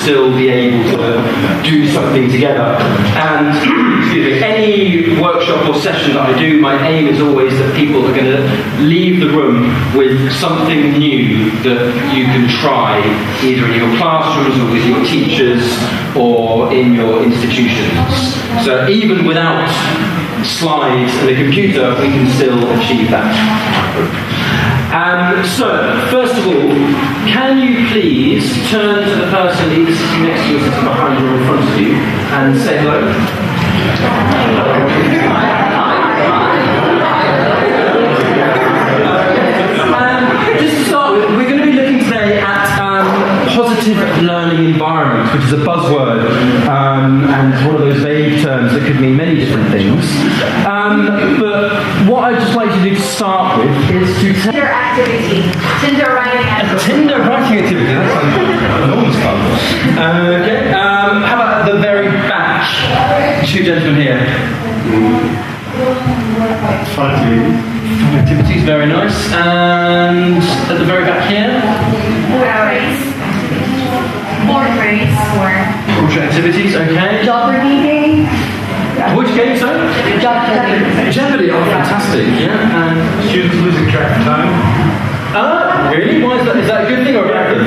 still be able to do something together. And excuse me, any workshop or session that I do, my aim is always that people are going to leave the room with something new that you can try, either in your classrooms or with your teachers or in your institutions. So even without slides and a computer, we can still achieve that. So, first of all, can you please turn to the person either sitting next to you or sitting behind you or in front of you and say hello? Just to start with, we're going to be looking today at positive learning environments, which is a buzzword and one of those vague terms that could mean many different things. But what I'd just like you to do to start with is to Tinder activity. Tinder writing activity. Tinder writing activity, that sounds enormous fun. Okay, how about the very back? Two gentlemen here. Fun activities, very nice. And at the very back here? Board race or activities, okay. Jeopardy game. Which game, sorry? Jeopardy. Jeopardy, oh fantastic, yeah. And Students losing track of time. Really? Why is that? Is that a good thing or a bad thing?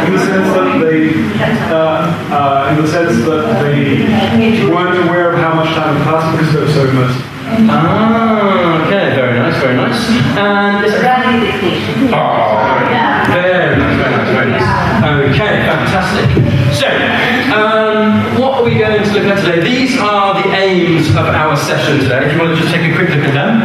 In the sense that they weren't aware of how much time had passed because they were so immersed. Okay, very nice, very nice. And Running dictation. Oh, very nice, very nice, very nice. Okay, fantastic. So, what are we going to look at today? These are the aims of our session today. If you want to just take a quick look at them.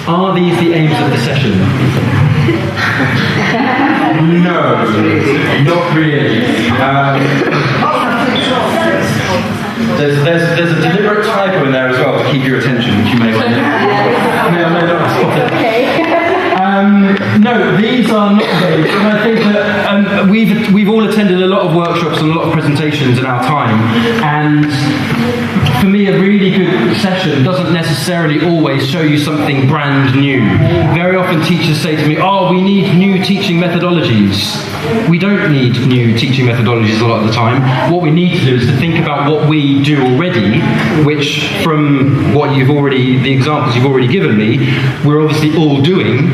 Are these the aims of the session? No, not really. There's a deliberate typo in there as well to keep your attention, which you may want to no, these are not those, and I think that we've all attended a lot of workshops and a lot of presentations in our time, and for me a really good session doesn't necessarily always show you something brand new. Very often teachers say to me, oh, we need new teaching methodologies. We don't need new teaching methodologies a lot of the time. What we need to do is to think about what we do already, which from what the examples you've already given me, we're obviously all doing,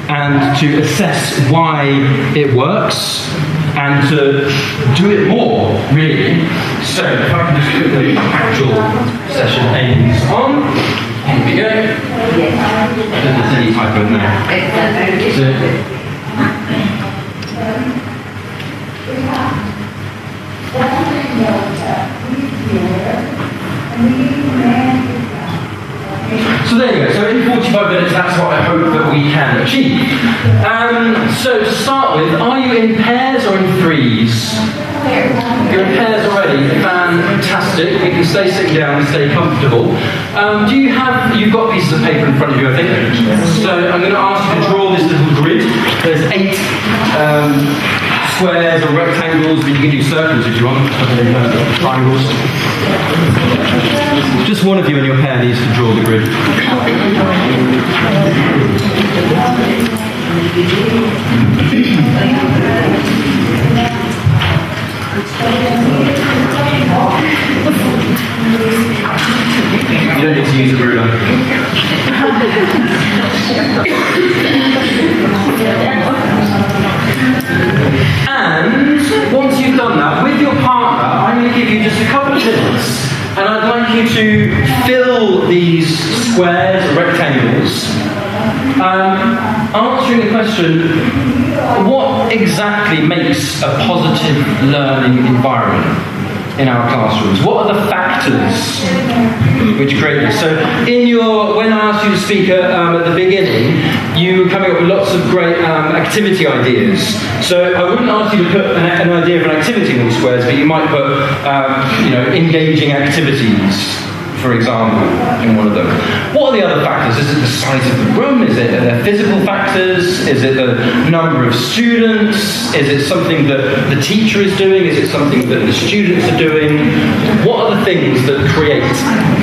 and to assess why it works and to do it more, really. So if I can just put the actual session aims on, here we go. I don't think there's any typo in there. So there you go. So in 45 minutes, that's what I hope that we can achieve. So to start with, are you in pairs or in threes? You're in pairs already. Fantastic. We can stay sitting down and stay comfortable. You've got pieces of paper in front of you, I think. So I'm going to ask you to draw this little grid. There's 8 squares or rectangles, but you can do circles if you want. Triangles. Just one of you in your pair needs to draw the grid. You don't need to use a ruler. And once you've done that, with your partner, I'm going to give you just a couple of minutes, and I'd like you to fill these squares, rectangles, answering the question, what exactly makes a positive learning environment in our classrooms? What are the factors which create this? So when I asked you to speak at the beginning, you were coming up with lots of great activity ideas. So I wouldn't ask you to put an idea of an activity in all squares, but you might put engaging activities, for example, in one of them. What are the other factors? Is it the size of the room? Is it the physical factors? Is it the number of students? Is it something that the teacher is doing? Is it something that the students are doing? What are the things that create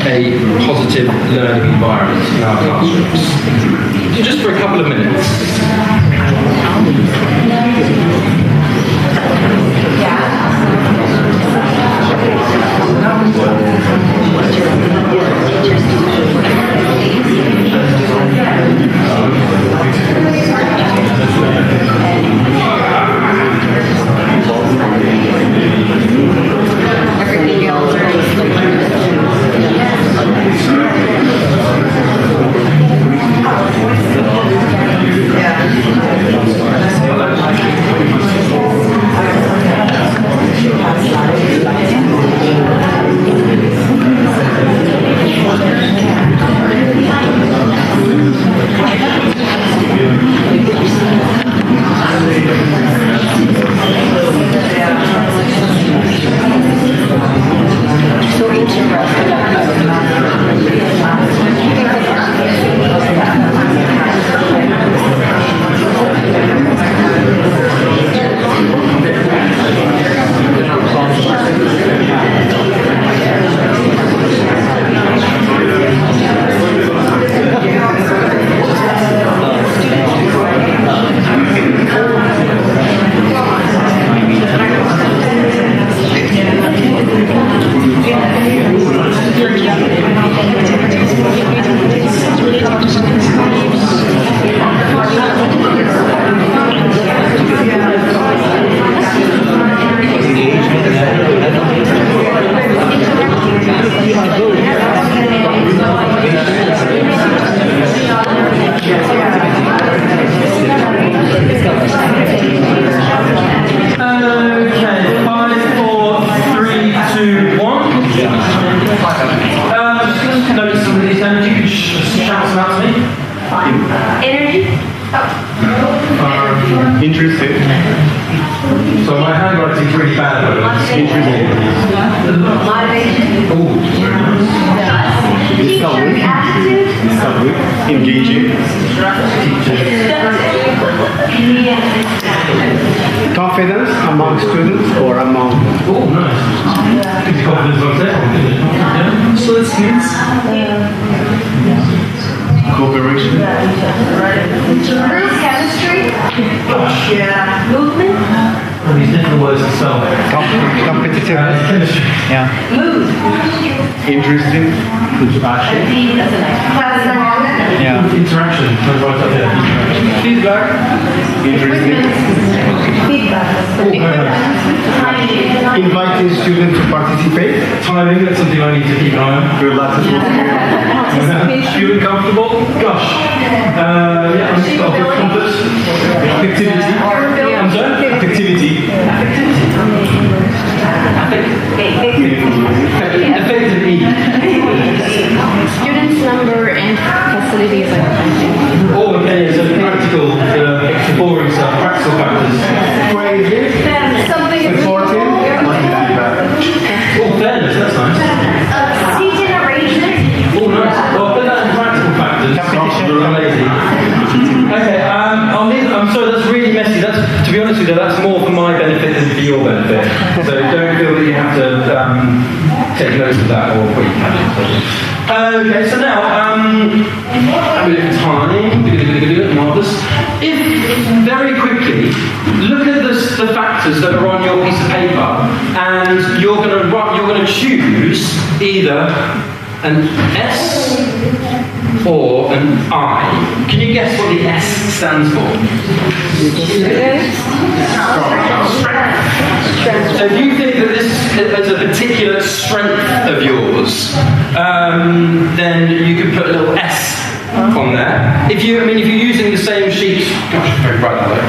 a positive learning environment in our classrooms? So just for a couple of minutes. Everything else Interesting. So my handwriting's really bad, but it's interesting. Oh, Discovery. Engaging. Confidence among students or among... oh, nice. Gives you confidence on that. Solid skills. Cooperation. Group chemistry. Yeah. Movement. Oh, these different words to spell. Competitive. Chemistry. Yeah. Mood. Interesting. Passion. Yeah. Interaction. Right up here. Feedback. Interesting. Feedback. Oh, very nice. Inviting students to participate. Timing, that's something I need to keep an eye on. Relative. Feeling comfortable? Gosh. Yeah, I'm just got comfort. Activity. I'm sorry? Activity. Effectively. Students number and facilities. Oh, okay, so practical, boring stuff, practical factors. Something Supporting. Oh, fairness, that's nice. seat arrangement. Oh, nice. Well, put that in practical factors. Amazing. Okay, I'm sorry, that's really messy. That's, to be honest with you, that's more for my benefit than for your benefit. So don't feel that you have to take note of that or put your captions. Okay, so now, a bit of time. Marvellous. If, very quickly, look at the factors that are on your piece of paper, and you're going to choose either an S or an I. Can you guess what the S stands for? So if you think that this is a particular strength of yours, then you could put a little S on there. If you're using the same sheet, gosh, very bright that way.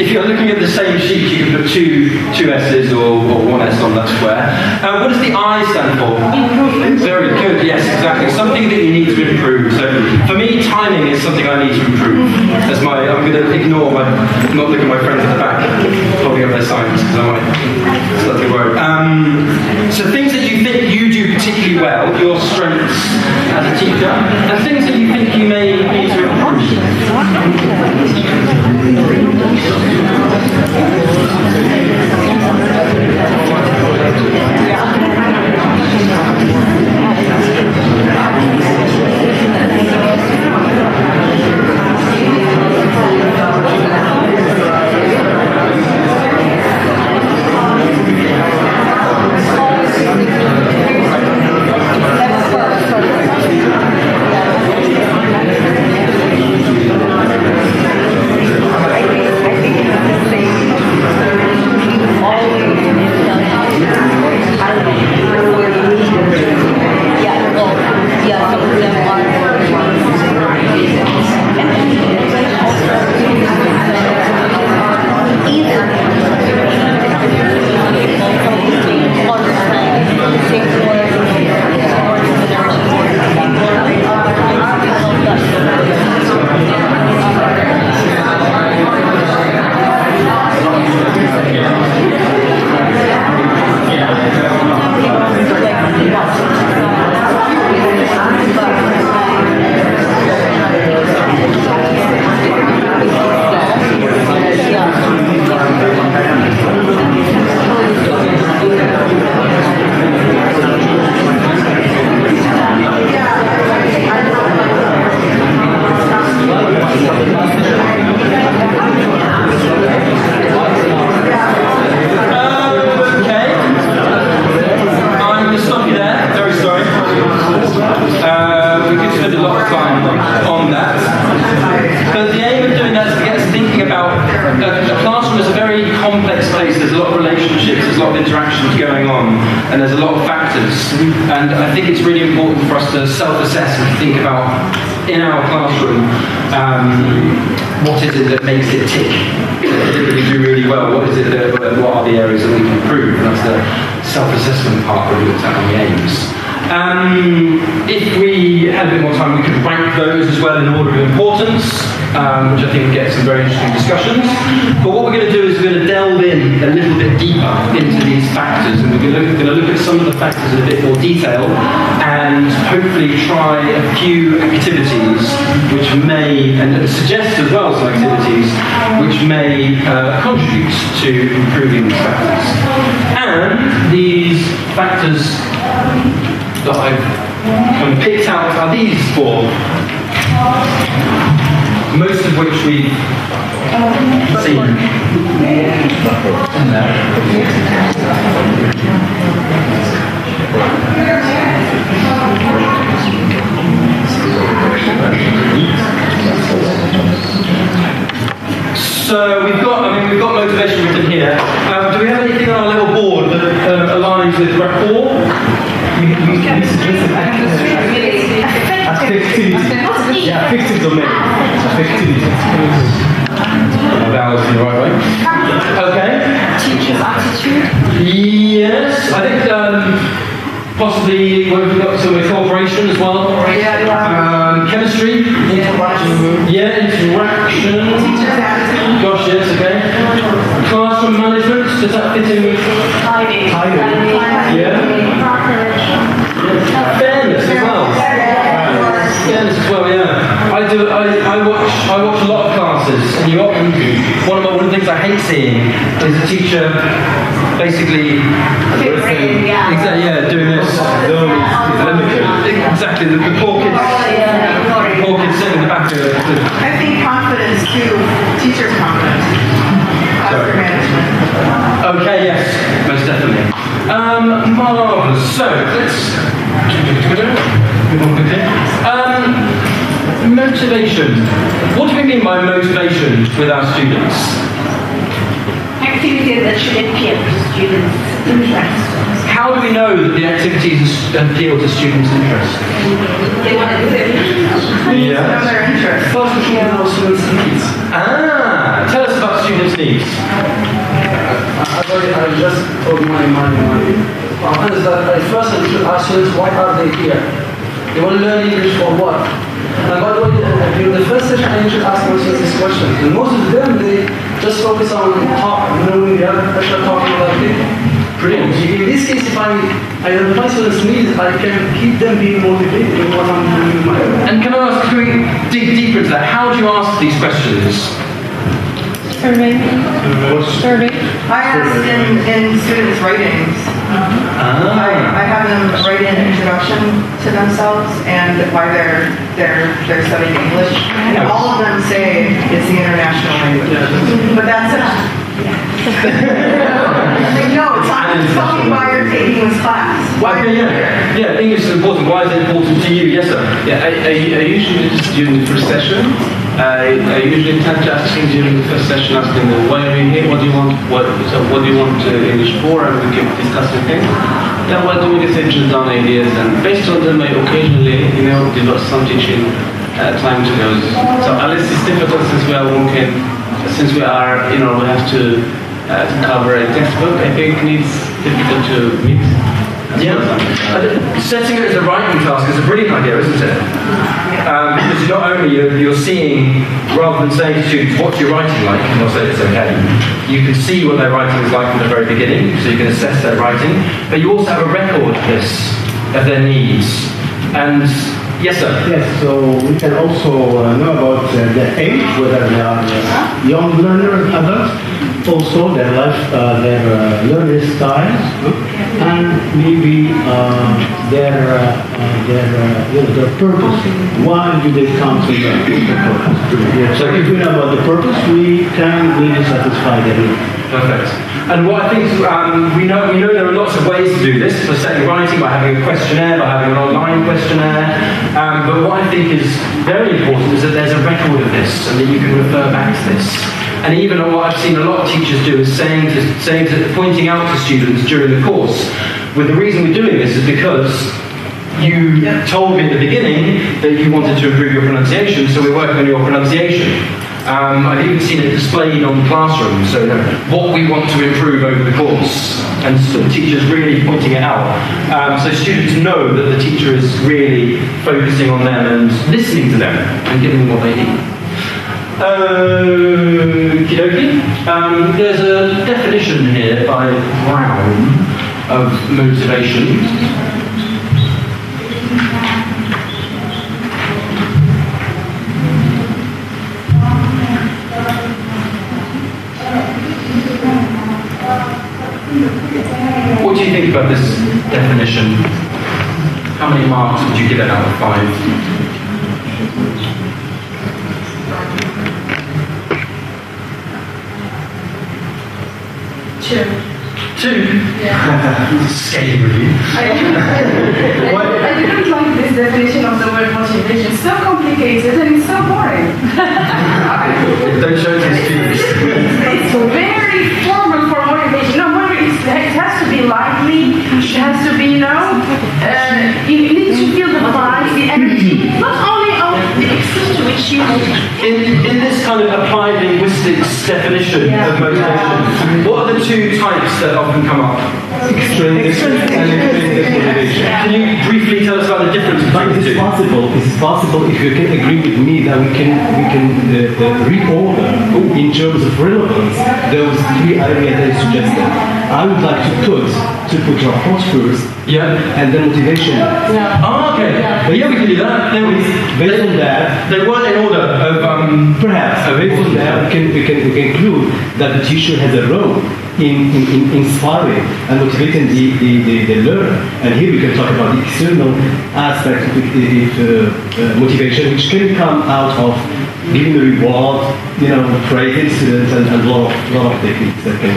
If you're looking at the same sheet, you can put two S's or one S on that square. What does the I stand for? Very good, yes, exactly. Something that you need to improve. So for me, timing is something I need to improve. I'm going to ignore not look at my friends at the back, holding up their signs, because I might start to worry. So things that you think you do do particularly well, your strengths as a teacher, and things that you think you may need to self-assess and think about, in our classroom, what is it that makes it tick? If we do really well, what is it that, what are the areas that we can improve? And that's the self-assessment part that we looked at on the aims. If we had a bit more time, we could rank those as well in order of importance, which I think would get some very interesting discussions. But what we're going to do is we're going to delve in a little bit deeper into these factors, and we're going to look at some of the factors in a bit more detail, and hopefully try a few activities which may, and suggest as well some activities which may contribute to improving these factors. And these factors that I've kind of picked out are these four, most of which we've seen in there. So we've got motivation written here. Do we have anything on our little board that aligns with rapport? Affectivity. Yeah, affective domain. Affectivity. That was in the right way. Okay. Teacher's attitude. Yes, I think possibly we've got some cooperation as well. Chemistry. Interaction. Yeah, interaction. Teacher's attitude. Gosh, yes, okay. Classroom management, does that fit in with Timing. Yeah. Fairness as well. Fairness as well, yeah. I watch a lot of classes, and one of the things I hate seeing is a teacher basically doing this. Exactly, the poor kids sitting in the back of it. I think confidence too. Teacher's confidence. Classroom management. Okay, yes, most definitely. Marvellous. So, let's move on quickly. Motivation. What do we mean by motivation with our students? Activities that should appeal to students' interest. How do we know that the activities appeal to students' interest? They want to do it. Yeah. Know their interest. First, we should know students' needs. Tell us about students' needs. I just told my is that I first should ask students why are they here? They want to learn English for what? And by the way, during the first session I usually ask myself this question. And most of them, they just focus on knowing the other pressure talking about it. Brilliant. In this case, if I identify students' needs, I can keep them being motivated in what I'm doing in my life. And can I ask, can we dig deeper into that? How do you ask these questions? Survey. Survey. I asked in students' writings. I have them write an introduction to themselves and why they're studying English. And all of them say it's the international language. But that's it. Like, no, it's not. Tell me why you're taking this class. Why are you here? Yeah, English is important. Why is it important to you? Yes, sir. Yeah, I usually just during the first session, I usually tend to ask things during the first session, asking them, why are you here? What do you want? What do you want English for? And we keep discussing things. Then we're doing essays on ideas, and based on them, I occasionally, develop some teaching time together. So unless it's difficult since we are working, since we are, we have to cover a textbook, I think it's difficult to mix. Yeah. Setting it as a writing task is a brilliant idea, isn't it? Because not only you're seeing, rather than saying to students, what's your writing like, and they'll say it's okay, you can see what their writing is like from the very beginning, so you can assess their writing, but you also have a record of this, of their needs. And yes, sir? Yes, so we can also know about their age, whether they are young learners, adults, also their life, their learning styles, and maybe their purpose. Why do they come to learn? So if we know about the purpose, we can really satisfy their needs. Perfect. And what I think, we know there are lots of ways to do this, for setting writing, by having a questionnaire, by having an online questionnaire, but what I think is very important is that there's a record of this, and that you can refer back to this. And even what I've seen a lot of teachers do is pointing out to students during the course, with the reason we're doing this is because you told me at the beginning that you wanted to improve your pronunciation, so we're working on your pronunciation. I've even seen it displayed on the classroom, so what we want to improve over the course, and so teachers really pointing it out. So students know that the teacher is really focusing on them and listening to them and giving them what they need. Okie dokie. There's a definition here by Brown of motivation. What do you think about this definition? How many marks would you give it out of 5? Two? Yeah. Scale review. I didn't like this definition of the word motivation. It's so complicated and it's so boring. Don't show it to students. It's very formal for motivation. No, motivation, it has to be lively, it has to be, you need to feel the vibe, the energy, not only of the extent to which you In this kind of applied linguistics definition of motivation, what are the two types that often come up? Extrinsic and intrinsic motivation. Can you briefly tell us about the difference between the two? It's possible if you can agree with me that we can reorder in terms of relevance those 3 areas that I suggested. I would like to put rapport first, and then motivation. Oh, okay. Yeah, we can do that. Based on that, they weren't in order of perhaps based on that we can conclude that the teacher has a role in inspiring and motivating the learner. And here we can talk about the external aspect of motivation, which can come out of giving a reward, praising students, and a lot of techniques that can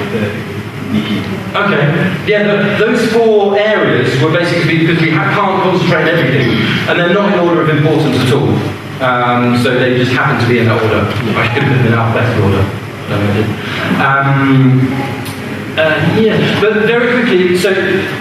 be key. Okay. Yeah, those 4 areas were basically because we can't concentrate on everything, and they're not in order of importance at all. So they just happen to be in that order. I could have been in alphabetical order. But very quickly, so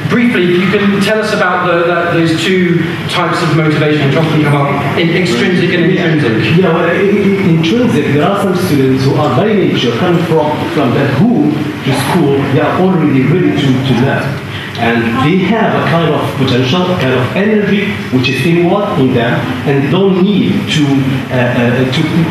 briefly, you can tell us about those 2 types of motivation which often come up, in extrinsic and intrinsic. Yeah, well, intrinsic, there are some students who are by nature coming from that home to school, they are already ready to learn. And they have a kind of potential, a kind of energy which is inward in them, and they don't need to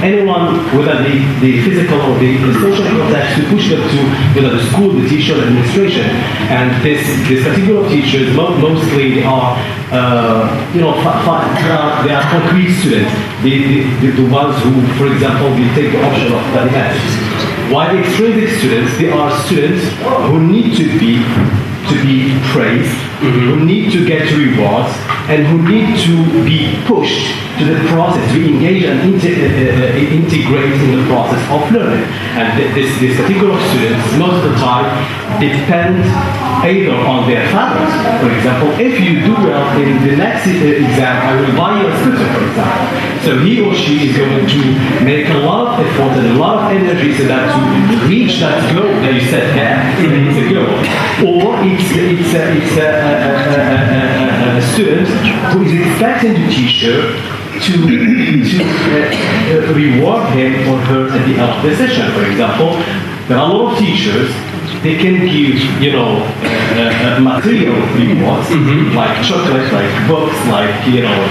anyone, whether the physical or the social context, to push them to whether the school, the teacher, the administration. And this category of teachers mostly are they are concrete students, the ones who, for example, they take the option of study heads. While the extrinsic students, they are students who need to be praised, who need to get rewards, and who need to be pushed to the process, to engage and integrate in the process of learning. And this category of students, most of the time, depend either on their fathers. For example, if you do well in the next exam, I will buy you a scooter, for example. So he or she is going to make a lot of effort and a lot of energy so that to reach that goal that you set it's a goal. Or it's a student who is expecting the teacher to reward him or her at the end of the session. For example, there are a lot of teachers, they can give, material rewards, like chocolate, like books, like,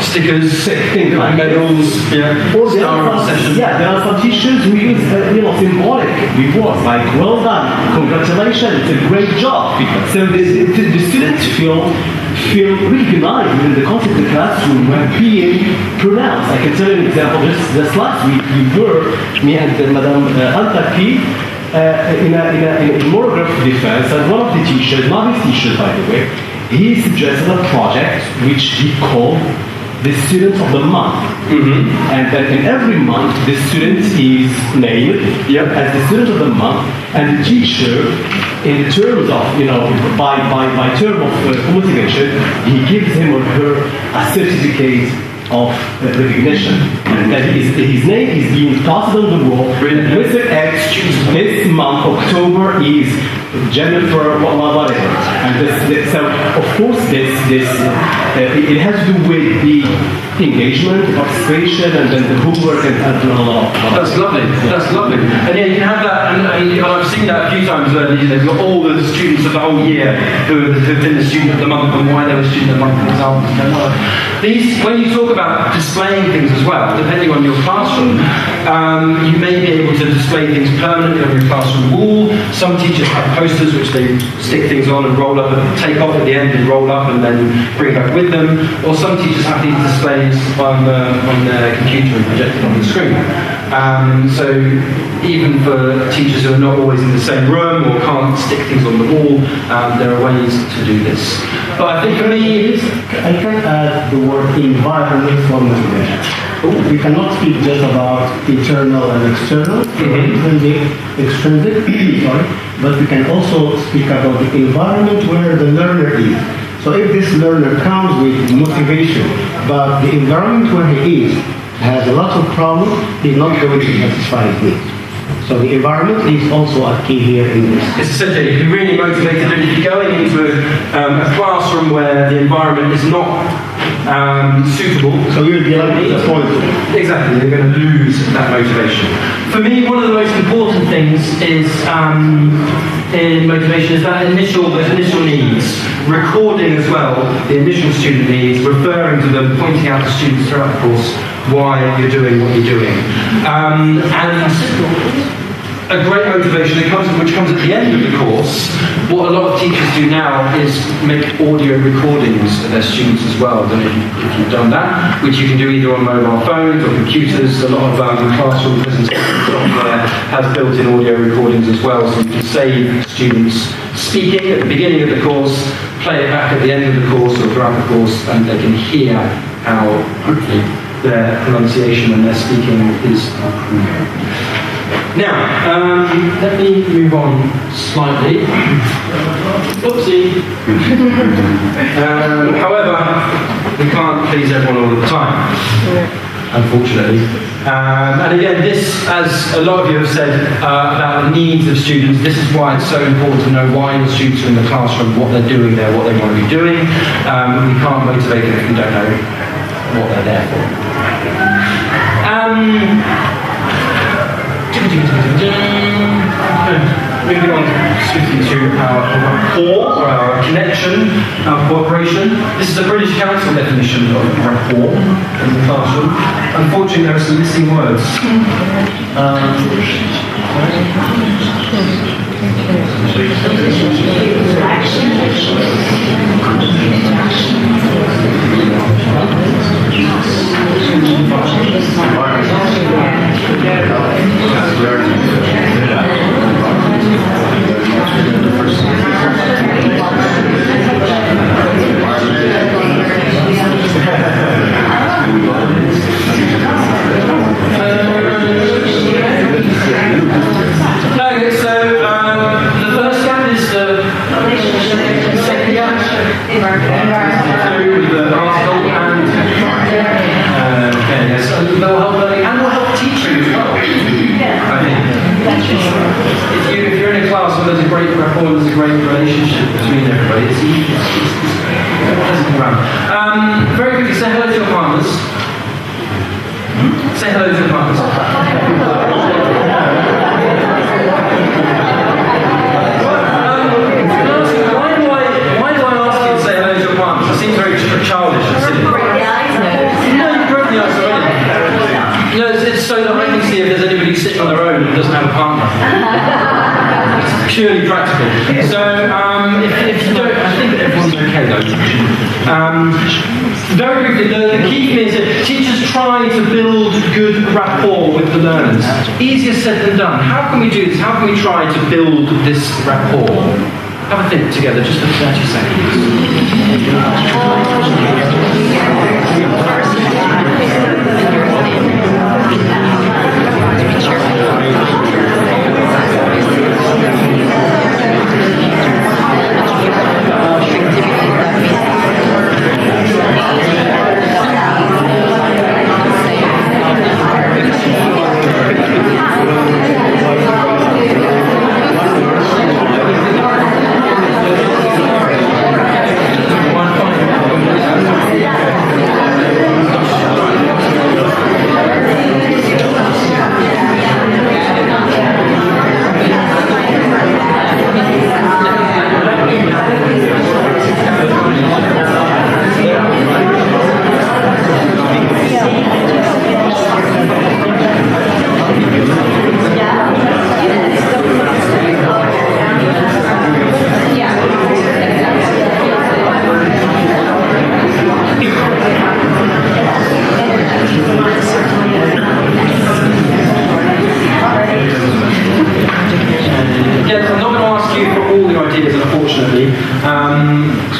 stickers, things like medals, Or there are some teachers who use, symbolic rewards, like, well done, congratulations, it's a great job. So the students feel recognized within the concept of the classroom when being pronounced. I can tell you an example. Just last week, we were, me and Madame Antaki, in a monograph defense, and one of the teachers, not his teachers by the way, he suggested a project which he called the Student of the Month. And then in every month, the student is named as the Student of the Month, and the teacher, in terms of, by term of motivation, he gives him or her a certificate of recognition. And that his name is being passed on the wall. Mr. X, this month, October, is Jennifer, whatever. And so, of course, it has to do with the engagement, the participation, and then the homework and a lot. That's lovely. That's lovely. And yeah, you can have that, and I've seen that a few times where they've got all the students of the whole year who have been the student of the month and why they were student of the month, for example. When you talk about displaying things as well, depending on your classroom, you may be able to display things permanently on your classroom wall. Some teachers have posters which they stick things on and roll up, and take off at the end and roll up and then bring back with them. Or some teachers have these displays on their computer and projected on the screen. So even for teachers who are not always in the same room or can't stick things on the wall, there are ways to do this. But I think for me, I can add the word environment for motivation. We cannot speak just about internal and external, extrinsic, but we can also speak about the environment where the learner is. So if this learner comes with motivation, but the environment where he is has a lot of problems, he's not going to satisfy his needs. So the environment is also a key here in this. It's essentially, you can be really motivated, and if you're going into a classroom where the environment is not suitable, so you'll be disappointed. Exactly, you're going to lose that motivation. For me, one of the most important things is in motivation is those initial needs, recording as well the initial student needs, referring to them, pointing out to students throughout the course why you're doing what you're doing. And a great motivation which comes at the end of the course. What a lot of teachers do now is make audio recordings of their students as well. I don't know if you've done that, which you can do either on mobile phones or computers. A lot of classroom presentation software has built-in audio recordings as well, so you can save students speaking at the beginning of the course, play it back at the end of the course or throughout the course, and they can hear how, hopefully, their pronunciation and their speaking is improving. Now, let me move on slightly. Oopsie. However, we can't please everyone all the time, unfortunately. And again, this, as a lot of you have said about the needs of students, this is why it's so important to know why the students are in the classroom, what they're doing there, what they want to be doing. We can't motivate them if we don't know what they're there for. moving on swiftly to our rapport, or our connection, our cooperation. This is a British Council definition of rapport in the classroom. Unfortunately, there are some missing words. Okay, so the first gap is the second gap. Through the article and okay, yes, and they'll help learning and will help teaching as well. I think. If you're in a class where there's a great rapport, there's a great relationship between everybody, it's easy. It's pleasant around. Very quickly, say hello to your partners. Say hello to your partners. Seems very childish and silly. No, you've broken the ice already. No, it's so that I can see if there's anybody sitting on their own who doesn't have a partner. It's purely practical. So, if you don't, I think that everyone's okay though. Very quickly, the key thing is that teachers try to build good rapport with the learners. Easier said than done. How can we do this? How can we try to build this rapport? Have a think together, just for 30 seconds.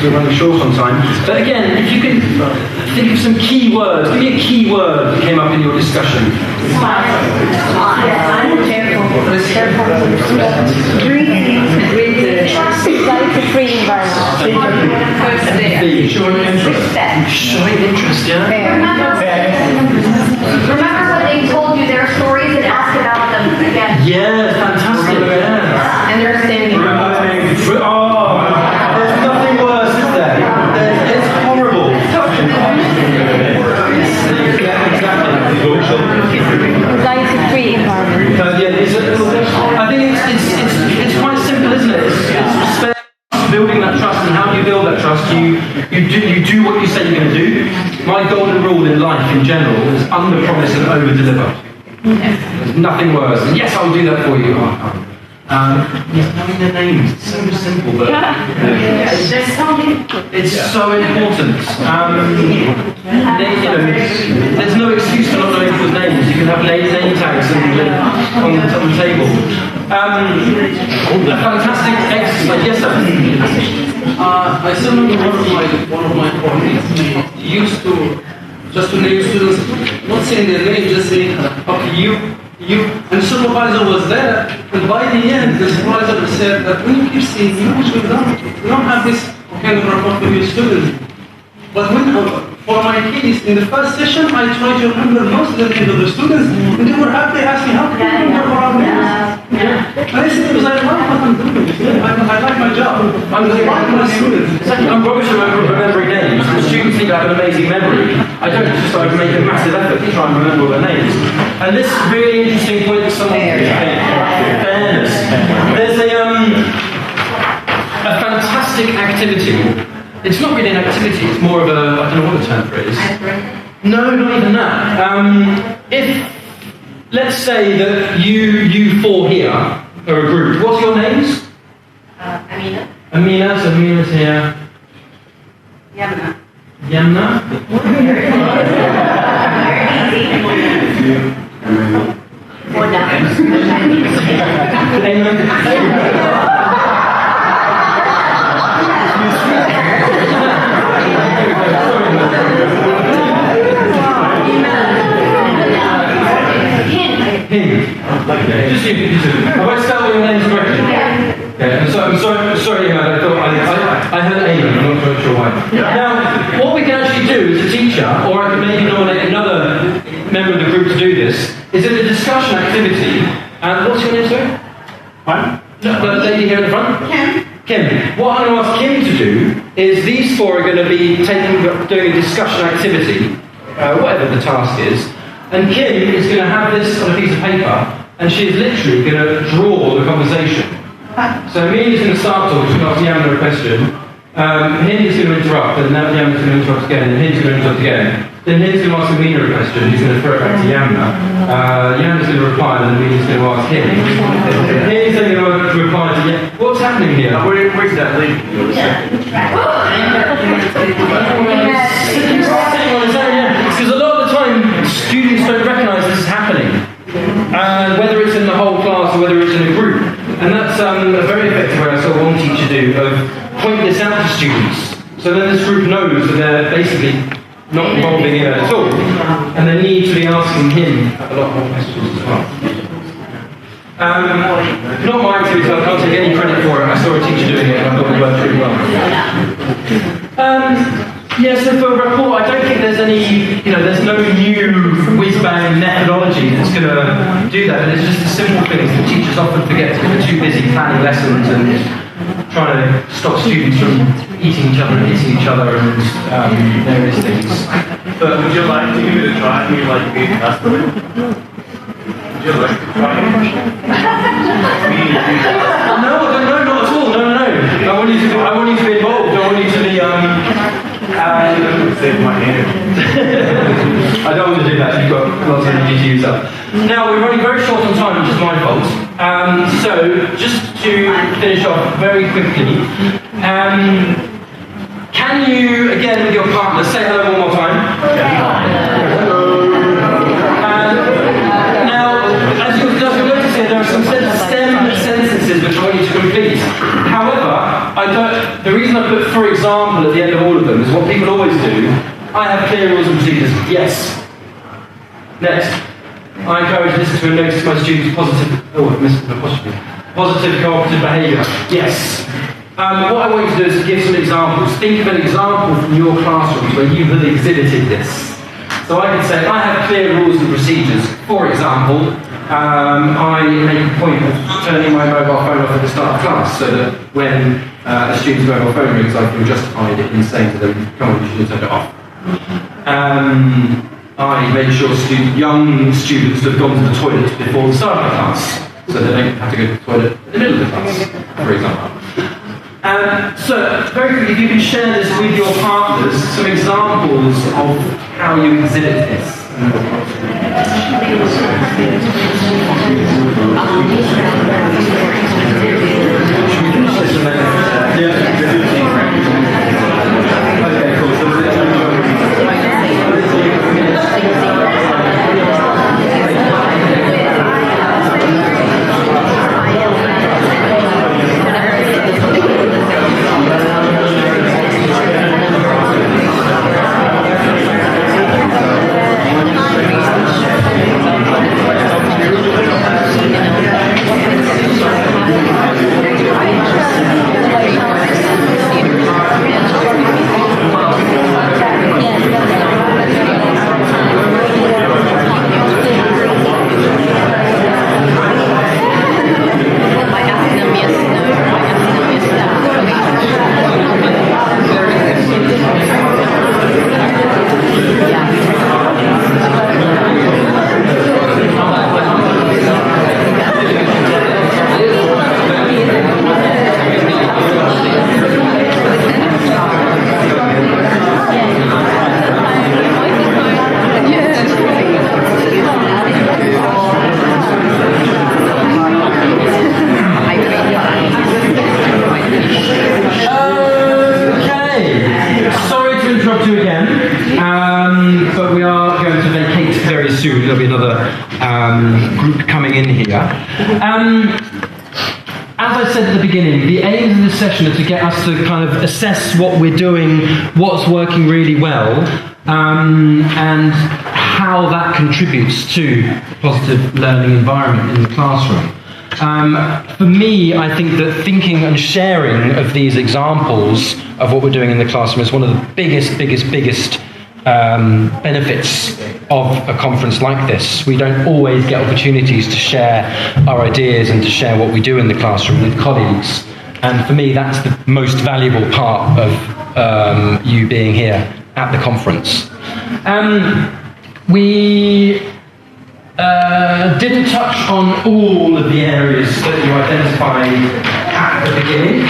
We're running short on time. But again, if you can think of some key words, give me a key word that came up in your discussion. Free environment. Showing interest, yeah? Remember when they told you their stories and asked about them again? Yeah, fantastic, yeah. And they're standing. There's nothing worse, is there? It's horrible. Anxiety-free environment. I think it's quite simple, isn't it? It's building that trust, and how do you build that trust? You do what you say you're going to do. My golden rule in life in general is under-promise and over-deliver. There's nothing worse than, yes, I'll do that for you. Knowing their names, it's so simple, but it's so important. There's no excuse for not knowing people's names. You can have name tags on the table. A fantastic exercise. Yes, sir. I still remember one of my colleagues used to just to name students, not saying their name, just saying, okay, you, and the supervisor was there, and by the end, the supervisor said that when you keep saying you, we don't have this kind of rapport with your students. But when, for my case, in the first session, I tried to remember most of the names of the students, and they were happy, asking, how can you remember our names? And I said, because I like what I'm doing. I like my job. I like my students. I'm rubbish at remembering names. The students think I have an amazing memory. I don't just make a massive effort to try and remember their names. And this really interesting point that someone made, fairness. There's a it's not really an activity, it's more of a, I don't know what the term for it is. No, not even that. If, let's say that you four here are a group, what's your names? Amina. Amina, so Amina's here. Yamna. Yamna? Just you. Have I spelled your names correctly? Yeah. I'm sorry, Iman, I thought I heard Ayman, I'm not quite sure why. Now, what we can actually do as a teacher, or I can maybe nominate another member of the group to do this, is in a discussion activity, and what's your name, sir? What? The lady here in the front? Kim. What I'm going to ask Kim to do is these four are going to be doing a discussion activity, whatever the task is, and Kim is going to have this on a piece of paper, and she is literally going to draw the conversation. So me is going to start talking, she's going to ask Yamna a question, Hind is going to interrupt, and now Yamna is going to interrupt again, and Hind's going to interrupt again. Then Hind's going to ask Amina a question, he's going to throw it back to Yamna. Yamna's going to reply, and then Amina's going to ask him. Hind's then going to reply to Yamna. What's happening here? Where's that link? Because a lot of the time, students don't recognise this is happening. Whether it's in the whole class or whether it's in a group. And that's a very effective way I saw one teacher do, of point this out to students. So then this group knows that they're basically not involving him at all. And they need to be asking him a lot more questions as well. Not my activity, so I can't take any credit for it. I saw a teacher doing it and I thought it worked pretty well. Yeah, so for a report, I don't think there's any, there's no new whiz-bang methodology that's going to do that. It's just the simple things that teachers often forget because they're too busy planning lessons and trying to stop students from eating each other and hitting each other and various things. But would you like to give it a try and you like to be a customer? Would you like to try it? No, not at all. No. I want you to be involved. I want you to be. Save my hand. I don't want to do that. You've got lots of energy to use up. Now we're running very short on time, which is my fault. So just to finish off very quickly, can you again with your partner say hello one more time? Now, as you'll notice here, there are some STEM sentences which I want you to complete. However, the reason I put for example at the end of all of them is what people always do. I have clear rules and procedures. Yes. Next. I encourage listeners to notice my students' positive cooperative behaviour. Yes. What I want you to do is give some examples. Think of an example from your classrooms where you have exhibited this. So I can say, I have clear rules and procedures. For example, I make a point of turning my mobile phone off at the start of class so that when a student's mobile phone rings, I feel justified in saying to them, come on, you should turn it off. I make sure young students have gone to the toilet before the start of the class, so they don't have to go to the toilet in the middle of the class, for example. So, very quickly, if you can share this with your partners, some examples of how you exhibit this. Okay, cool. As I said at the beginning, the aims of this session are to get us to kind of assess what we're doing, what's working really well, and how that contributes to a positive learning environment in the classroom. For me, I think that thinking and sharing of these examples of what we're doing in the classroom is one of the biggest benefits of a conference like this. We don't always get opportunities to share our ideas and to share what we do in the classroom with colleagues. And for me, that's the most valuable part of you being here at the conference. We didn't touch on all of the areas that you identified at the beginning,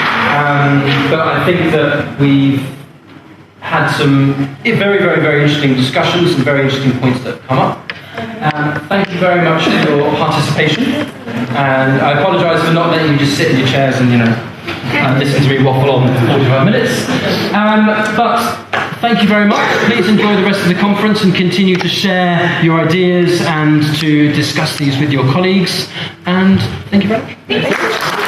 but I think that we've had some very interesting discussions and very interesting points that have come up. Thank you very much for your participation, and I apologise for not letting you just sit in your chairs and listen to me waffle on for 45 minutes. But thank you very much. Please enjoy the rest of the conference and continue to share your ideas and to discuss these with your colleagues. And thank you very much.